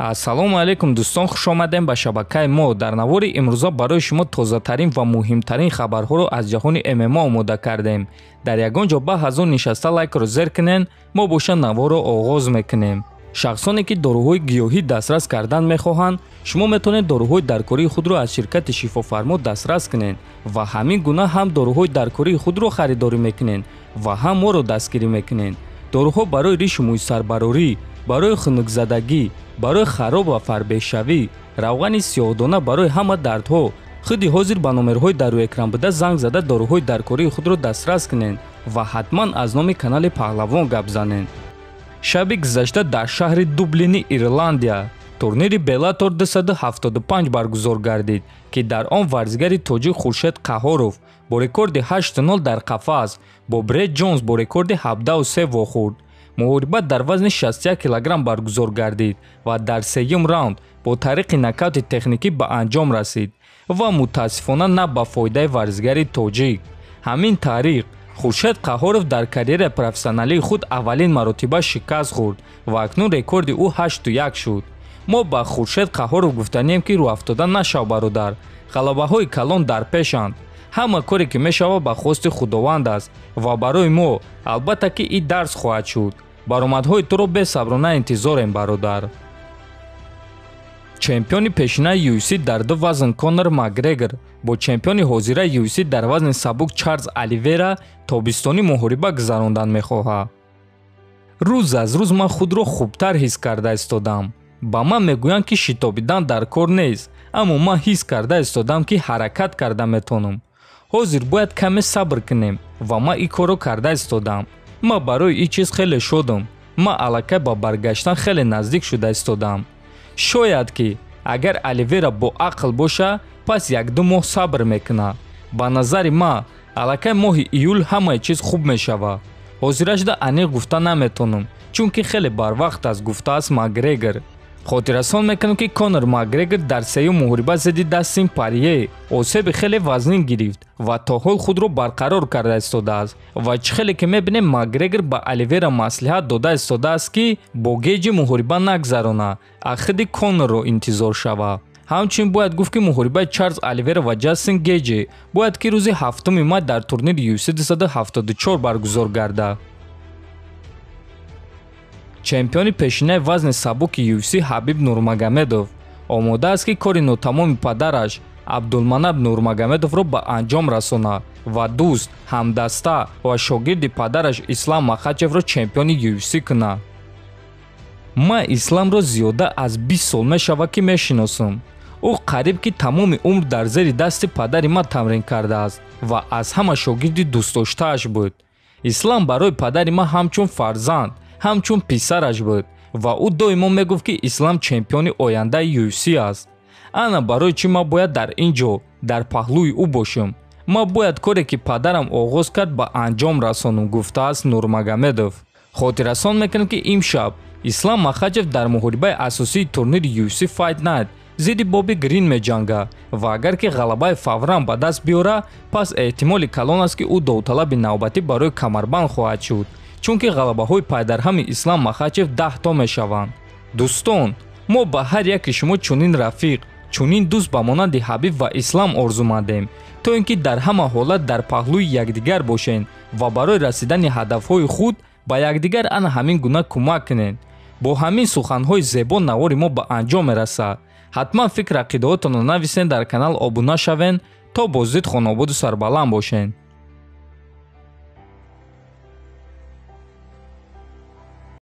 ассалому алайкум дӯстон, хушомадем ба шабакаи мо. Дар навори имрӯза барои шумо тозатарин ва муҳимтарин хабарҳоро аз ҷаҳони ММА омода кардем. Дар ягон ҷо баъд аз он нишаста лайкро зер кунен, мо боша наворро оғоз мекунем. шахсоне ки доруҳои гиёҳӣ дастрас кардан мехоҳанд, шумо метавонед доруҳои даркории худро аз ширкати шифофармо дастрас кунед ва ҳамин гуна ҳам доруҳои даркории худро харидорӣ мекунед ва ҳам моро дастгирӣ мекунед. доруҳо барои ришу мӯйсарбарорӣ, барои хунукзадагӣ, барои хароб ва фарбеҳшавӣ, равғани сиёҳдона барои ҳама дардҳо. худи ҳозир ба номерҳои дар рӯи экран буда занг зада доруҳои даркории худро дастрас кунед ва ҳатман аз номи канали Паҳлавон гап занед. шаби гузашта дар шаҳри Дублини, Ирландия, турнири Bellator 275 баргузор гардид, ки дар он варзигари тоҷик Хуршед Қаҳоров бо рекорди 8-0 дар қафас бо Бред Ҷонс бо рекорди 17-3 вохӯрд. муҳорибат дар вазни 61 кг баргузор гардид ва дар сеюм раунд бо тариқи нокаути техникӣ ба анҷом расид ва мутаассифона на ба фоидаи варзигари тоҷик. ҳамин тариқ Хуршед Қаҳоров дар карьераи профессионалии худ аввалин маротиба шикаст хӯрд ва акнун рекорди ӯ 8-1 шуд. мо ба Хуршед Қаҳоров гуфтанем ки рӯафтода нашав бародар, ғалабаҳои калон дар пешанд. ҳама коре ки мешавад ба хости худованд аст ва барои мо албатта ки ин дарс хоҳад шуд. баромадҳои туро бесаброна интизорем бародар. чемпиони пешинаи UFC дар ду вазн Конор Макгрегор бо чемпиони ҳозира UFC дар вазни сабук Чарлз Оливера тобистони муҳориба гузарондан мехоҳад. рӯз аз рӯз ман худро хубтар ҳис карда истодам. ба ман мегӯянд ки шитобидан дар кор нест, аммо ман ҳис карда истодам ки ҳаракат карда метавонам. ҳозир бояд каме сабр кунем ва ман ин корро карда истодам. ман барои ин чиз хеле шодам. ман аллакай ба баргаштан хеле наздик шуда истодам. шояд ки агар Оливера бо ақл боша, пас 1-2 моҳ сабр мекуна. ба назари ман аллакай моҳи июл ҳамаи чиз хуб мешава. ҳозирашда аниқ гуфта наметавонам, чунки хеле барвақт аст, гуфтааст Макгрегор. хотиррасон мекунам ки Конор Макгрегор дар сеюм муҳориба зидди Дастин Порье осеби хеле вазнин гирифт ва то ҳол худро барқарор карда истодааст ва чӣ хеле ки мебинем Макгрегор ба Оливера маслиҳат дода истодааст ки бо геҷи муҳориба нагзарона, ахиди Конорро интизор шава. ҳамчунин бояд гуфт ки муҳорибаи Чарлз Оливера ва Ҷастин Геҷи бояд ки рӯзи 7 май дар турнири UFC 274 баргузор гардад. чемпиони пешинаи вазни сабуки UFC Ҳабиб Нурмагомедов омода аст ки кори нотамоми падараш Абдулманаб Нурмагомедовро ба анҷом расонад ва дӯст, ҳамдаста ва шогирди падараш Ислам Махачевро чемпиони UFC кунад. ман Исламро зиёда аз 20 сол мешавад ки мешиносам. ӯ қариб ки тамоми умр дар зери дасти падари ман тамрин кардааст ва аз ҳама шогирди дӯстдоштааш буд. Ислам барои падари ман ҳамчун фарзанд, ҳамчун писараш буд ва ӯ доимо мегуфт ки Ислам чемпиони ояндаи UFC аст. ана барои чӣ ман бояд дар ин ҷо дар паҳлӯи ӯ бошам. ман бояд коре ки падарам оғоз кард ба анҷом расонам, гуфтааст Нурмагомедов. хотиррасон мекунам ки имшаб Ислам Махачев дар муҳорибаи асосии турнири UFC Fight Night зидди Боби Грин меҷанга ва агар ки ғалабаи фавран ба даст биёра, пас эҳтимоли калон аст ки ӯ довталаби навбатӣ барои камарбанд хоҳад шуд, чунки ғалабаҳои пайдарҳами Ислам Махачев 10 то мешаванд. дӯстон, мо ба ҳар яки шумо чунин рафиқ, чунин дӯст ба монанди Ҳабиб ва Ислам орзумандем, то ин ки дар ҳама ҳолат дар паҳлӯи якдигар бошен ва барои расидани ҳадафҳои худ ба якдигар ана ҳамин гуна кӯмак кунед. бо ҳамин суханҳои зебо навори мо ба анҷом мерасад. ҳатман фикр ақидаотонро нависен, дар канал обуна шавен, то бозидид хонободу сарбаланд бошен.